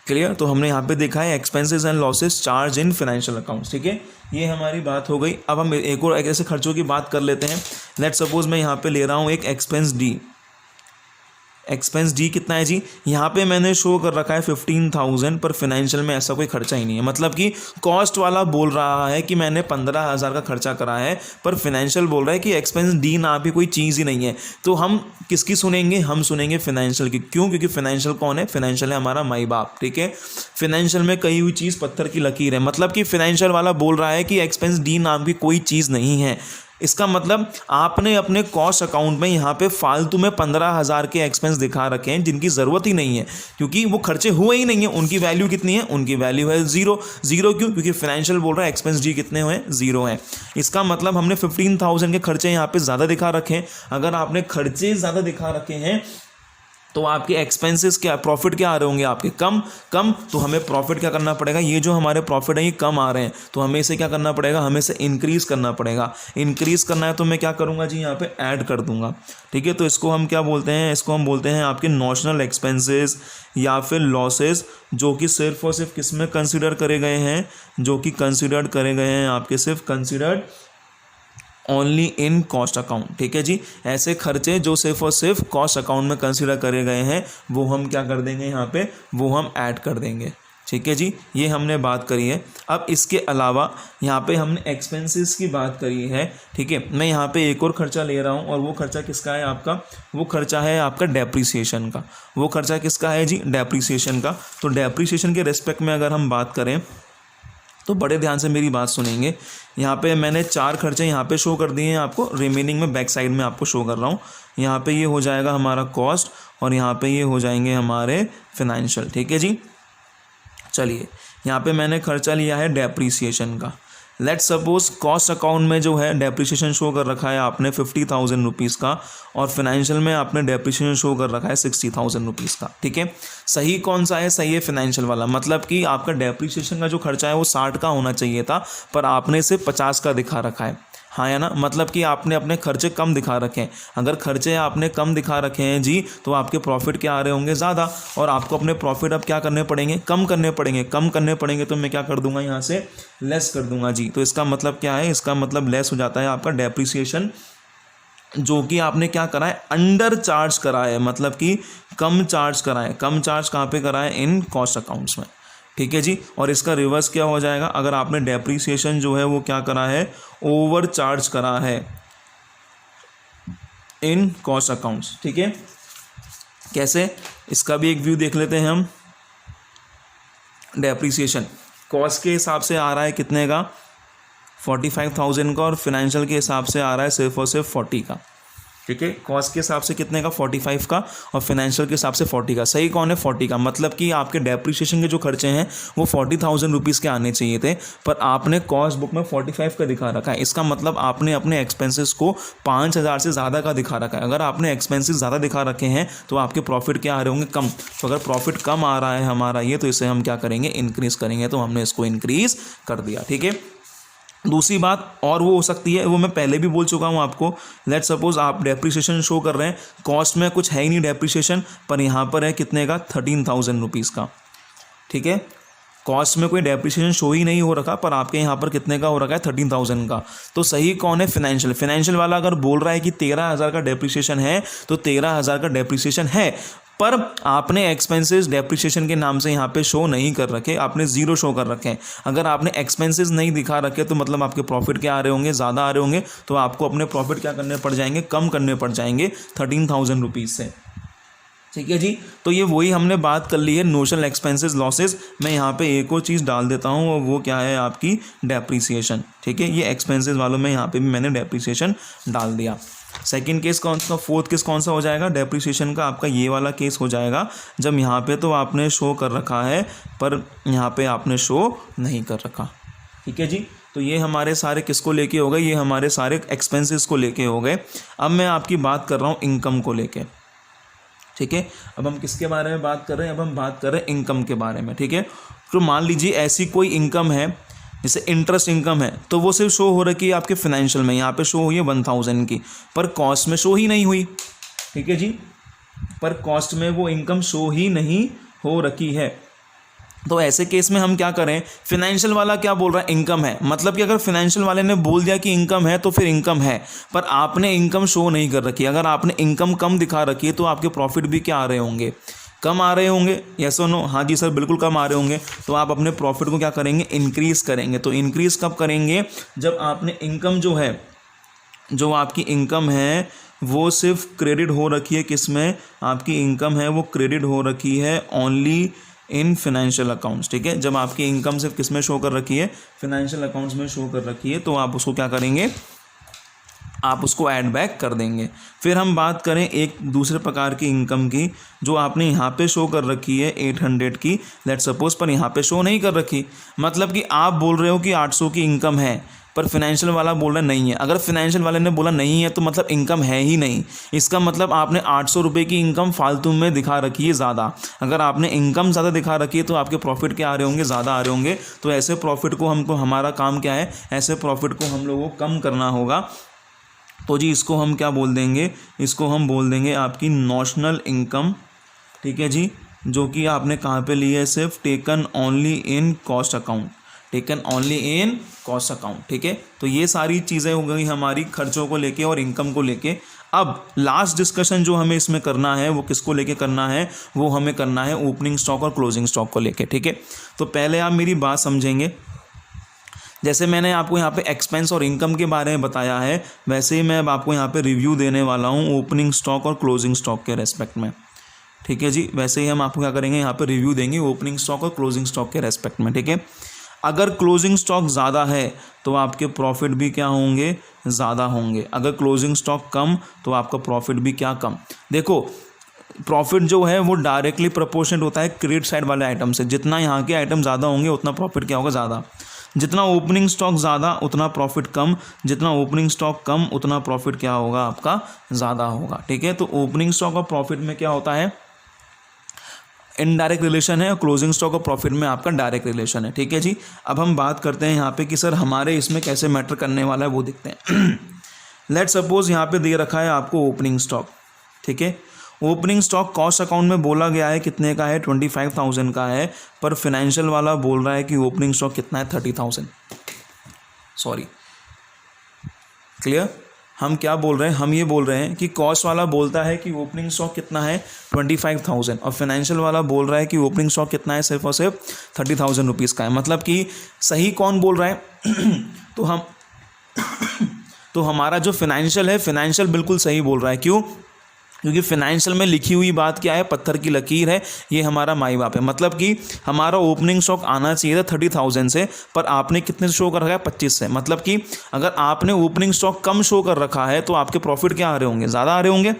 Clear. तो हमने यहाँ पे देखा है expenses and losses charge in financial accounts, ठीक है, ये हमारी बात हो गई। अब हम एक और ऐसे खर्चों की बात कर लेते हैं। लेट सपोज मैं यहाँ पे ले रहा हूँ एक एक्सपेंस डी। एक्सपेंस डी कितना है जी, यहाँ पे मैंने शो कर रखा है 15,000, पर फाइनेंशियल में ऐसा कोई खर्चा ही नहीं है। मतलब कि कॉस्ट वाला बोल रहा है कि मैंने 15,000 का खर्चा करा है, पर फाइनेंशियल बोल रहा है कि एक्सपेंस डी ना भी कोई चीज़ ही नहीं है। तो हम किसकी सुनेंगे, हम सुनेंगे फाइनेंशियल की। क्यों, क्योंकि फाइनेंशियल कौन है, फाइनेंशियल है हमारा माई बाप, ठीक है। फाइनेंशियल में कही हुई चीज़ पत्थर की लकीर है। मतलब कि फाइनेंशियल वाला बोल रहा है कि एक्सपेंस डी नाम की कोई चीज़ नहीं है। इसका मतलब आपने अपने कॉस्ट अकाउंट में यहाँ पे फालतू में 15,000 के एक्सपेंस दिखा रखे हैं जिनकी ज़रूरत ही नहीं है, क्योंकि वो खर्चे हुए ही नहीं है। उनकी वैल्यू कितनी है, उनकी वैल्यू है ज़ीरो। ज़ीरो क्यों, क्योंकि फाइनेंशियल बोल रहा है एक्सपेंस डी कितने हुए, ज़ीरो हैं। इसका मतलब हमने 15,000 के खर्चे यहाँ पे ज़्यादा दिखा रखे हैं। अगर आपने खर्चे ज़्यादा दिखा रखे हैं तो आपके एक्सपेंसेस क्या, प्रॉफिट क्या आ रहे होंगे आपके, कम कम। तो हमें प्रॉफिट क्या करना पड़ेगा, ये जो हमारे प्रॉफिट है ये कम आ रहे हैं, तो हमें इसे क्या करना पड़ेगा, हमें इसे इंक्रीज़ करना पड़ेगा। इंक्रीज़ करना है तो मैं क्या करूँगा जी, यहाँ पे ऐड कर दूंगा, ठीक है। तो इसको हम क्या बोलते हैं, इसको हम बोलते हैं आपके नॉशनल एक्सपेंसेस या फिर लॉसेस, जो कि सिर्फ और सिर्फ किस में कंसिडर करे गए हैं, जो कि कंसिडर्ड करे गए हैं आपके सिर्फ considered only in cost account, ठीक है जी। ऐसे खर्चे जो सिर्फ और सिर्फ कॉस्ट अकाउंट में कंसिडर करे गए हैं वो हम क्या कर देंगे, यहाँ पे वो हम ऐड कर देंगे, ठीक है जी। ये हमने बात करी है। अब इसके अलावा यहाँ पे हमने एक्सपेंसेस की बात करी है, ठीक है। मैं यहाँ पे एक और खर्चा ले रहा हूँ, और वो खर्चा किसका है आपका, वो खर्चा है आपका डेप्रीसिएशन का। वो खर्चा किसका है जी, डेप्रीसिएशन का। तो डेप्रीसिएशन के रिस्पेक्ट में अगर हम बात करें तो बड़े ध्यान से मेरी बात सुनेंगे। यहाँ पे मैंने 4 खर्चे यहाँ पे शो कर दिए हैं आपको, रिमेनिंग में बैक साइड में आपको शो कर रहा हूँ। यहाँ पे ये हो जाएगा हमारा कॉस्ट, और यहाँ पे ये हो जाएंगे हमारे फाइनेंशियल, ठीक है जी। चलिए, यहाँ पे मैंने खर्चा लिया है डेप्रीसिएशन का। लेट सपोज कॉस्ट अकाउंट में जो है डेप्रीसिएशन शो कर रखा है आपने 50,000 रुपीज़ का, और फाइनेंशियल में आपने डेप्रीसिएशन शो कर रखा है 60,000 रुपीज़ का, ठीक है। सही कौन सा है, सही है फाइनेंशियल वाला। मतलब कि आपका डेप्रीसिएशन का जो खर्चा है वो 60 का होना चाहिए था, पर आपने सिर्फ 50 का दिखा रखा है, हाँ या ना। मतलब कि आपने अपने खर्चे कम दिखा रखे हैं। अगर खर्चे आपने कम दिखा रखे हैं जी, तो आपके प्रॉफिट क्या आ रहे होंगे, ज़्यादा, और आपको अपने प्रॉफिट अब क्या करने पड़ेंगे, कम करने पड़ेंगे। कम करने पड़ेंगे तो मैं क्या कर दूंगा, यहाँ से लेस कर दूंगा जी। तो इसका मतलब क्या है, इसका मतलब लेस हो जाता है आपका डेप्रीसिएशन, जो कि आपने क्या करा है, अंडर चार्ज करा है। मतलब कि कम चार्ज करा है। कम चार्ज कहाँ पे करा है, इन कॉस्ट अकाउंट्स में, ठीक है जी। और इसका रिवर्स क्या हो जाएगा, अगर आपने डेप्रीसिएशन जो है वो क्या करा है, ओवर चार्ज करा है इन कॉस्ट अकाउंट्स, ठीक है। कैसे, इसका भी एक व्यू देख लेते हैं हम। डेप्रीसिएशन कॉस्ट के हिसाब से आ रहा है कितने का, 45,000 का, और फाइनेंशियल के हिसाब से आ रहा है सिर्फ और सिर्फ 40 का, ठीक है। कॉस्ट के हिसाब से कितने का, 45 का, और फाइनेंशियल के हिसाब से 40 का। सही कौन है, 40 का। मतलब कि आपके डेप्रीसिएशन के जो खर्चे हैं वो 40,000 रुपीज़ के आने चाहिए थे, पर आपने कॉस्ट बुक में 45 का दिखा रखा है। इसका मतलब आपने अपने एक्सपेंसेस को 5,000 से ज़्यादा का दिखा रखा है। अगर आपने एक्सपेंसेस ज़्यादा दिखा रखे हैं तो आपके प्रॉफिट क्या आ रहे होंगे, कम। तो अगर प्रॉफिट कम आ रहा है हमारा ये, तो इसे हम क्या करेंगे, इंक्रीज़ करेंगे। तो हमने इसको इंक्रीज़ कर दिया, ठीक है। दूसरी बात और वो हो सकती है, वो मैं पहले भी बोल चुका हूँ आपको। लेट सपोज आप डेप्रीसिएशन शो कर रहे हैं, कॉस्ट में कुछ है ही नहीं डेप्रीसिएशन, पर यहाँ पर है कितने का, 13,000 रुपीज़ का, ठीक है। कॉस्ट में कोई डेप्रीसिएशन शो ही नहीं हो रखा, पर आपके यहाँ पर कितने का हो रखा है, 13,000 का। तो सही कौन है, फाइनेंशियल। फाइनेंशियल वाला अगर बोल रहा है कि 13,000 का डेप्रीसिएशन है, तो 13,000 का डेप्रीसिएशन है, पर आपने एक्सपेंसेस डेप्रीसिएशन के नाम से यहाँ पे शो नहीं कर रखे, आपने ज़ीरो शो कर रखे हैं। अगर आपने एक्सपेंसेस नहीं दिखा रखे तो मतलब आपके प्रॉफिट क्या आ रहे होंगे, ज़्यादा आ रहे होंगे। तो आपको अपने प्रॉफिट क्या करने पड़ जाएंगे, कम करने पड़ जाएंगे 13,000 रुपीज़ से, ठीक है जी। तो ये वही हमने बात कर ली है, नोशनल एक्सपेंसेस लॉसेस। मैं यहाँ पे एक और चीज़ डाल देता हूँ, और वो क्या है, आपकी डेप्रीसिएशन, ठीक है। ये एक्सपेंसेस वालों में यहाँ पे भी मैंने डेप्रीसिएशन डाल दिया। सेकंड केस कौन सा, फोर्थ केस कौन सा हो जाएगा डेप्रीसिएशन का, आपका ये वाला केस हो जाएगा जब यहाँ पे तो आपने शो कर रखा है, पर यहाँ पे आपने शो नहीं कर रखा, ठीक है जी। तो ये हमारे सारे किसको लेके हो गए, ये हमारे सारे एक्सपेंसेस को लेके हो गए। अब मैं आपकी बात कर रहा हूँ इनकम को लेके, ठीक है। अब हम किसके बारे में बात कर रहे हैं, अब हम बात कर रहे हैं इनकम के बारे में, ठीक है। तो मान लीजिए ऐसी कोई इनकम है, जैसे इंटरेस्ट इनकम है, तो वो सिर्फ शो हो रखी है आपके फाइनेंशियल में, यहाँ पे शो हुई है 1,000 की, पर कॉस्ट में शो ही नहीं हुई, ठीक है जी। पर कॉस्ट में वो इनकम शो ही नहीं हो रखी है, तो ऐसे केस में हम क्या करें, फिनेंशियल वाला क्या बोल रहा है, इनकम है, मतलब कि अगर फिनेंशियल वाले ने बोल दिया कि इनकम है तो फिर इनकम है, पर आपने इनकम शो नहीं कर रखी। अगर आपने इनकम कम दिखा रखी है तो आपके प्रॉफिट भी क्या आ रहे होंगे, कम आ रहे होंगे। यस और नो, हाँ जी सर बिल्कुल कम आ रहे होंगे। तो आप अपने प्रॉफिट को क्या करेंगे, इंक्रीज करेंगे। तो इंक्रीज कब करेंगे, जब आपने इनकम जो है, जो आपकी इनकम है वो सिर्फ क्रेडिट हो रखी है, किस में, आपकी इनकम है वो क्रेडिट हो रखी है ओनली इन फिनेंशियल अकाउंट्स। ठीक है, जब आपकी इनकम सिर्फ किस में शो कर रखी है, फिनेंशियल अकाउंट्स में शो कर रखी है, तो आप उसको क्या करेंगे, आप उसको ऐड बैक कर देंगे। फिर हम बात करें एक दूसरे प्रकार की इनकम की, जो आपने यहाँ पे शो कर रखी है 800 की, लेट सपोज, पर यहाँ पे शो नहीं कर रखी। मतलब कि आप बोल रहे हो कि 800 की इनकम है, पर फिनेंशियल वाला बोल रहा नहीं है। अगर फिनेंशियल वाले ने बोला नहीं है तो मतलब इनकम है ही नहीं। इसका मतलब आपने 800 रुपये की इनकम फालतू में दिखा रखी है ज़्यादा। अगर आपने इनकम ज़्यादा दिखा रखी है तो आपके प्रॉफिट क्या आ रहे होंगे, ज़्यादा आ रहे होंगे। तो ऐसे प्रॉफिट को हमको, हमारा काम क्या है, ऐसे प्रॉफिट को हम लोगों को कम करना होगा। तो जी इसको हम क्या बोल देंगे, इसको हम बोल देंगे आपकी नॉशनल इनकम। ठीक है जी, जो कि आपने कहाँ पे ली है, सिर्फ taken only in cost account, taken only in cost account. ठीक है, तो ये सारी चीज़ें हो गई हमारी खर्चों को लेके और इनकम को लेके। अब लास्ट डिस्कशन जो हमें इसमें करना है वो किसको लेके करना है, वो हमें करना है ओपनिंग स्टॉक और क्लोजिंग स्टॉक को लेके। ठीक है, तो पहले आप मेरी बात समझेंगे। जैसे मैंने आपको यहाँ पे एक्सपेंस और इनकम के बारे में बताया है, वैसे ही मैं अब आपको यहाँ पे रिव्यू देने वाला हूँ ओपनिंग स्टॉक और क्लोजिंग स्टॉक के रेस्पेक्ट में। ठीक है जी, वैसे ही हम आपको क्या करेंगे, यहाँ पे रिव्यू देंगे ओपनिंग स्टॉक और क्लोजिंग स्टॉक के रेस्पेक्ट में। ठीक है, अगर क्लोजिंग स्टॉक ज़्यादा है तो आपके प्रॉफिट भी क्या होंगे, ज़्यादा होंगे। अगर क्लोजिंग स्टॉक कम तो आपका प्रॉफिट भी क्या, कम। देखो प्रॉफिट जो है वो डायरेक्टली प्रोपोर्शनल होता है क्रेडिट साइड वाले आइटम से। जितना यहाँ के आइटम ज़्यादा होंगे उतना प्रॉफिट क्या होगा, ज़्यादा। जितना ओपनिंग स्टॉक ज़्यादा उतना प्रॉफिट कम, जितना ओपनिंग स्टॉक कम उतना प्रॉफिट क्या होगा, आपका ज़्यादा होगा। ठीक है, तो ओपनिंग स्टॉक और प्रॉफिट में क्या होता है, इनडायरेक्ट रिलेशन है, और क्लोजिंग स्टॉक और प्रॉफिट में आपका डायरेक्ट रिलेशन है। ठीक है जी, अब हम बात करते हैं यहाँ पे कि सर हमारे इसमें कैसे मैटर करने वाला है वो देखते हैं। लेट सपोज यहाँ पे दे रखा है आपको ओपनिंग स्टॉक। ठीक है, ओपनिंग स्टॉक कॉस्ट अकाउंट में बोला गया है कितने का है, 25,000 का है, पर फिनेंशियल वाला बोल रहा है कि ओपनिंग स्टॉक कितना है, 30,000। Sorry, clear. हम क्या बोल रहे हैं, हम ये बोल रहे हैं कि कॉस्ट वाला बोलता है कि ओपनिंग स्टॉक कितना है, 25,000, और फाइनेंशियल वाला बोल रहा है कि ओपनिंग स्टॉक कितना है, सिर्फ और सिर्फ 30,000 रुपीज़ का है। मतलब कि सही कौन बोल रहा है तो हमारा जो फिनेंशियल है, फिनेंशियल बिल्कुल सही बोल रहा है। क्यों, क्योंकि फिनेंशियल में लिखी हुई बात क्या है, पत्थर की लकीर है, ये हमारा माई बाप है। मतलब कि हमारा ओपनिंग स्टॉक आना चाहिए था 30,000 से, पर आपने कितने से शो कर रखा है, 25 से। मतलब कि अगर आपने ओपनिंग स्टॉक कम शो कर रखा है तो आपके प्रॉफिट क्या आ रहे होंगे, ज़्यादा आ रहे होंगे,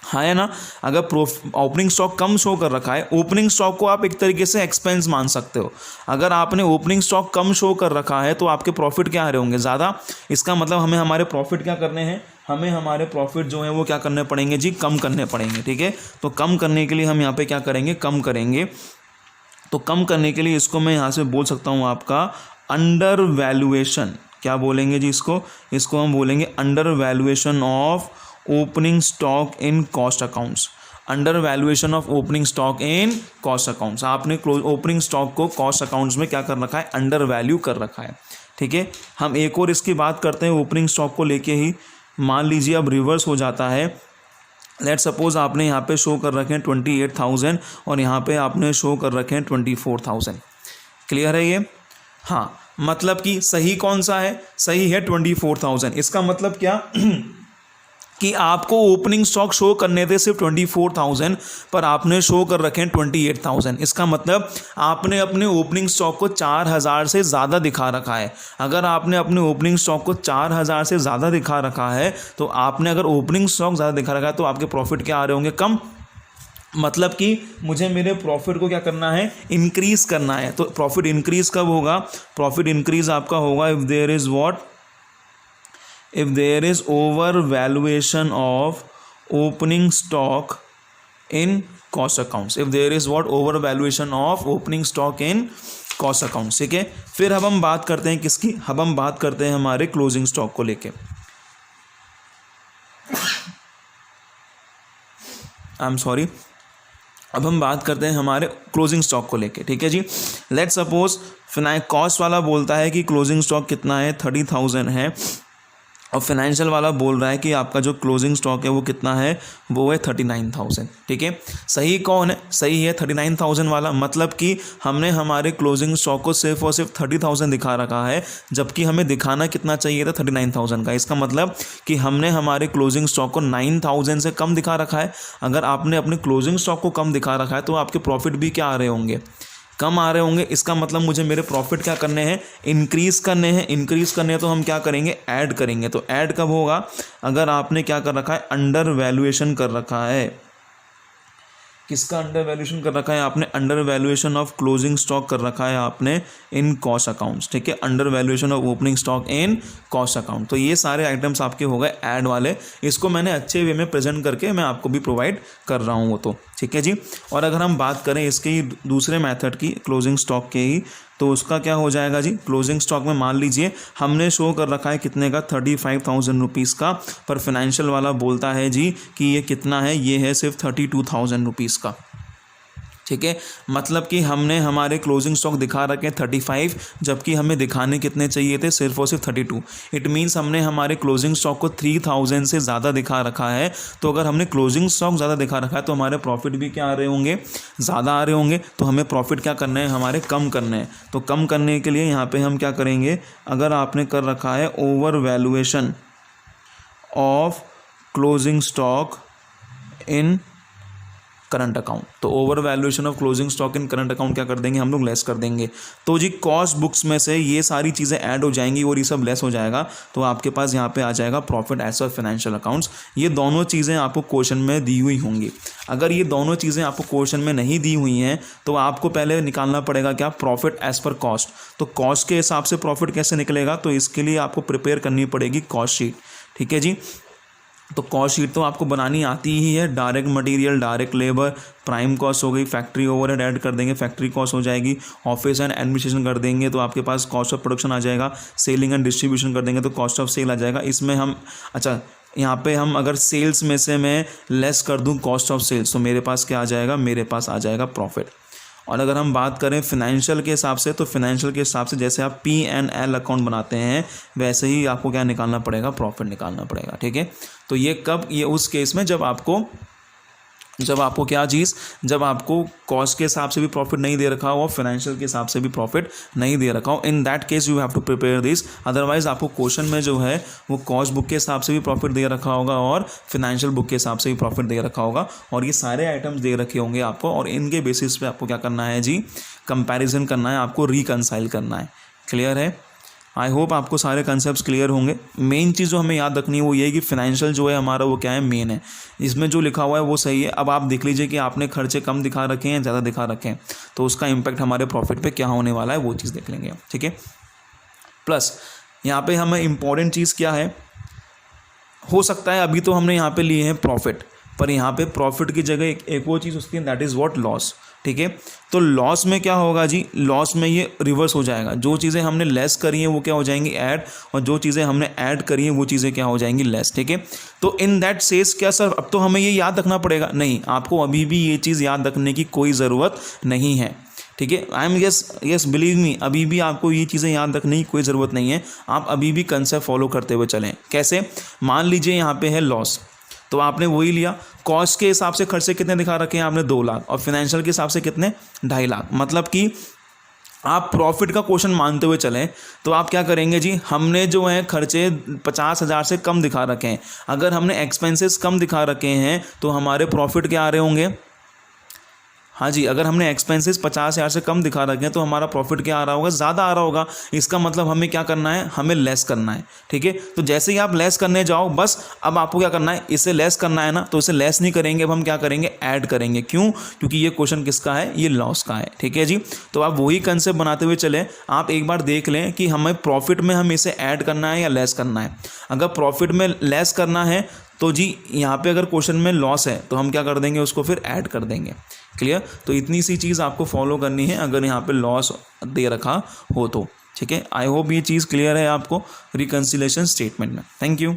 हाँ है ना। अगर ओपनिंग स्टॉक कम शो कर रखा है, ओपनिंग स्टॉक को आप एक तरीके से एक्सपेंस मान सकते हो। अगर आपने ओपनिंग स्टॉक कम शो कर रखा है तो आपके प्रॉफिट क्या आ रहे होंगे, ज़्यादा। इसका मतलब हमें हमारे प्रॉफिट क्या करने हैं, हमें हमारे प्रॉफिट जो है वो क्या करने पड़ेंगे जी, कम करने पड़ेंगे। ठीक है, तो कम करने के लिए हम यहाँ पे क्या करेंगे, कम करेंगे। तो कम करने के लिए इसको मैं यहाँ से बोल सकता हूँ आपका अंडर वैल्यूएशन। क्या बोलेंगे जी इसको हम बोलेंगे under valuation of opening stock in cost accounts. Under valuation of opening stock in cost accounts. आपने ओपनिंग स्टॉक को कॉस्ट अकाउंट्स में क्या कर रखा है, अंडर वैल्यू कर रखा है। ठीक है, हम एक और इसकी बात करते हैं ओपनिंग स्टॉक को लेके ही। मान लीजिए अब रिवर्स हो जाता है। लेट सपोज आपने यहाँ पे शो कर रखे हैं 28,000 और यहाँ पे आपने शो कर रखे हैं 24,000। क्लियर है ये, हाँ। मतलब कि सही कौन सा है, सही है 24,000। इसका मतलब क्या कि आपको ओपनिंग स्टॉक शो करने थे सिर्फ 24,000, पर आपने शो कर रखे हैं 28,000। इसका मतलब आपने अपने ओपनिंग स्टॉक को 4,000 से ज़्यादा दिखा रखा है। अगर आपने अपने ओपनिंग स्टॉक को 4,000 से ज़्यादा दिखा रखा है, तो आपने अगर ओपनिंग स्टॉक ज़्यादा दिखा रखा है तो आपके प्रॉफिट क्या आ रहे होंगे, कम। मतलब कि मुझे मेरे प्रॉफिट को क्या करना है, इंक्रीज़ करना है। तो प्रॉफिट इंक्रीज़ कब होगा, प्रॉफिट इंक्रीज़ आपका होगा if there is what, if there is overvaluation of opening stock in cost accounts, if there is what, overvaluation of opening stock in cost accounts। ठीक है, फिर अब हम बात करते हैं किसकी, अब हम बात करते हैं हमारे क्लोजिंग स्टॉक को लेके। आई एम सॉरी, अब हम बात करते हैं हमारे क्लोजिंग स्टॉक को लेके, ठीक है जी। लेट्स सपोज कॉस्ट वाला बोलता है कि क्लोजिंग स्टॉक कितना है, 30,000 है, और फाइनेंशियल वाला बोल रहा है कि आपका जो क्लोजिंग स्टॉक है वो कितना है, वो है 39,000, ठीक है। सही कौन है? सही है 39,000 वाला, मतलब कि हमने हमारे क्लोजिंग स्टॉक को सिर्फ और सिर्फ 30,000 दिखा रखा है, जबकि हमें दिखाना कितना चाहिए था, 39,000 का। इसका मतलब कि हमने हमारे क्लोजिंग स्टॉक को 9,000 से कम दिखा रखा है। अगर आपने अपने क्लोजिंग स्टॉक को कम दिखा रखा है तो आपके प्रॉफिट भी क्या आ रहे होंगे, कम आ रहे होंगे। इसका मतलब मुझे मेरे प्रॉफिट क्या करने हैं, इंक्रीज़ करने हैं। इंक्रीज़ करने हैं तो हम क्या करेंगे, ऐड करेंगे। तो ऐड कब होगा, अगर आपने क्या कर रखा है, अंडर वैल्यूएशन कर रखा है। किसका अंडर वैल्यूएशन कर रखा है आपने, under valuation of closing stock कर रखा है आपने इन कॉस्ट अकाउंट्स, ठीक है। Under valuation of opening stock in cost account. तो ये सारे आइटम्स आपके हो गए ऐड वाले। इसको मैंने अच्छे वे में प्रेजेंट करके मैं आपको भी प्रोवाइड कर रहा हूँ वो तो, ठीक है जी। और अगर हम बात करें इसके ही दूसरे मेथड की, क्लोजिंग स्टॉक के ही, तो उसका क्या हो जाएगा जी, क्लोजिंग स्टॉक में मान लीजिए हमने शो कर रखा है कितने का, 35,000 रुपीज़ का, पर फाइनेंशियल वाला बोलता है जी कि ये कितना है, ये है सिर्फ 32,000 रुपीज़ का, ठीक है। मतलब कि हमने हमारे क्लोजिंग स्टॉक दिखा रखे 35, जबकि हमें दिखाने कितने चाहिए थे, सिर्फ और सिर्फ 32। इट मीन्स हमने हमारे क्लोजिंग स्टॉक को 3,000 से ज़्यादा दिखा रखा है। तो अगर हमने क्लोजिंग स्टॉक ज़्यादा दिखा रखा है तो हमारे प्रॉफिट भी क्या आ रहे होंगे, ज़्यादा आ रहे होंगे। तो हमें प्रॉफिट क्या करना है, हमारे कम करने हैं। तो कम करने के लिए यहाँ पर हम क्या करेंगे, अगर आपने कर रखा है overvaluation of closing stock in current account, तो overvaluation of closing stock in current account क्या कर देंगे हम लोग, लेस कर देंगे। तो जी कॉस्ट बुक्स में से ये सारी चीज़ें ऐड हो जाएंगी और ये सब लेस हो जाएगा। तो आपके पास यहाँ पे आ जाएगा profit as per financial accounts. ये दोनों चीज़ें आपको क्वेश्चन में दी हुई होंगी। अगर ये दोनों चीज़ें आपको क्वेश्चन में नहीं दी हुई हैं तो आपको पहले निकालना पड़ेगा क्या, प्रॉफिट एज पर कॉस्ट। तो कॉस्ट के हिसाब से प्रॉफिट कैसे निकलेगा, तो इसके लिए आपको प्रिपेयर करनी पड़ेगी कॉस्ट शीट, ठीक है जी। तो कॉस्ट शीट तो आपको बनानी आती ही है। Direct material, direct labour, prime cost हो गई, फैक्ट्री ओवरहेड ऐड कर देंगे, फैक्ट्री कॉस्ट हो जाएगी, ऑफिस एंड एडमिनिस्ट्रेशन कर देंगे तो आपके पास कॉस्ट ऑफ प्रोडक्शन आ जाएगा, सेलिंग एंड डिस्ट्रीब्यूशन कर देंगे तो कॉस्ट ऑफ सेल आ जाएगा। इसमें हम यहाँ पे हम अगर सेल्स में से मैं लेस कर दूँ कॉस्ट ऑफ सेल्स तो मेरे पास क्या आ जाएगा, मेरे पास आ जाएगा प्रॉफिट। और अगर हम बात करें फिनेंशियल के हिसाब से, तो फिनेंशियल के हिसाब से जैसे आप P&L अकाउंट बनाते हैं वैसे ही आपको क्या निकालना पड़ेगा, प्रॉफिट निकालना पड़ेगा, ठीक है। तो ये कब, ये उस केस में जब आपको क्या चीज़, जब आपको कॉस्ट के हिसाब से भी प्रॉफिट नहीं दे रखा हो और फाइनेंशियल के हिसाब से भी प्रॉफिट नहीं दे रखा हो। In that case you have to prepare this. Otherwise आपको क्वेश्चन में जो है वो कॉस्ट बुक के हिसाब से भी प्रॉफिट दे रखा होगा और फाइनेंशियल बुक के हिसाब से भी प्रॉफिट दे रखा होगा, और ये सारे आइटम्स दे रखे होंगे आपको, और इनके बेसिस पे आपको क्या करना है जी, कंपैरिजन करना है, आपको रिकंसाइल करना है। क्लियर है? आई होप आपको सारे कंसेप्ट क्लियर होंगे। मेन चीज़ जो हमें याद रखनी है वो ये है कि फाइनेंशियल जो है हमारा वो क्या है, मेन है। इसमें जो लिखा हुआ है वो सही है। अब आप देख लीजिए कि आपने खर्चे कम दिखा रखे हैं, ज़्यादा दिखा रखे हैं, तो उसका इम्पैक्ट हमारे प्रॉफिट पे क्या होने वाला है वो चीज़ देख लेंगे, ठीक है। प्लस यहाँ पे हमें इम्पॉर्टेंट चीज़ क्या है, हो सकता है अभी तो हमने यहाँ पे लिए हैं प्रॉफिट, पर यहाँ पे प्रॉफिट की जगह एक वो चीज़ उसकी, दैट इज़ व्हाट, लॉस, ठीक है। तो लॉस में क्या होगा जी, लॉस में ये रिवर्स हो जाएगा। जो चीज़ें हमने लेस करी हैं वो क्या हो जाएंगी, ऐड, और जो चीज़ें हमने ऐड करी हैं वो चीज़ें क्या हो जाएंगी, लेस, ठीक है। तो इन दैट सेस क्या सर, अब तो हमें ये याद रखना पड़ेगा? नहीं, आपको अभी भी ये चीज़ याद रखने की कोई ज़रूरत नहीं है, ठीक है। I am yes believe me, अभी भी आपको ये चीज़ें याद रखने की कोई ज़रूरत नहीं है। आप अभी भी कंसेप्ट फॉलो करते हुए चलें। कैसे? मान लीजिए यहाँ पे है लॉस, तो आपने वही लिया। कॉस्ट के हिसाब से खर्चे कितने दिखा रखे हैं आपने, 2 लाख, और फाइनेंशियल के हिसाब से कितने, 2.5 लाख। मतलब कि आप प्रॉफिट का क्वेश्चन मानते हुए चलें तो आप क्या करेंगे जी, हमने जो है खर्चे 50,000 से कम दिखा रखे हैं। अगर हमने एक्सपेंसेस कम दिखा रखे हैं तो हमारे प्रॉफिट क्या आ रहे होंगे, हाँ जी, अगर हमने एक्सपेंसेस 50,000 से कम दिखा रखे हैं तो हमारा प्रॉफिट क्या आ रहा होगा, ज़्यादा आ रहा होगा। इसका मतलब हमें क्या करना है, हमें लेस करना है, ठीक है। तो जैसे ही आप लेस करने जाओ, बस अब आपको क्या करना है, इसे लेस करना है ना, तो इसे लेस नहीं करेंगे, अब हम क्या करेंगे, ऐड करेंगे। क्यों? क्योंकि ये क्वेश्चन किसका है, ये लॉस का है, ठीक है जी। तो आप वही कंसेप्ट बनाते हुए चलें। आप एक बार देख लें कि हमें प्रॉफिट में हम इसे ऐड करना है या लेस करना है। अगर प्रॉफिट में लेस करना है तो जी यहाँ पे अगर क्वेश्चन में लॉस है तो हम क्या कर देंगे, उसको फिर ऐड कर देंगे। क्लियर? तो इतनी सी चीज़ आपको फॉलो करनी है अगर यहाँ पे लॉस दे रखा हो तो, ठीक है। आई होप ये चीज़ क्लियर है आपको रिकंसिलेशन स्टेटमेंट में। Thank you.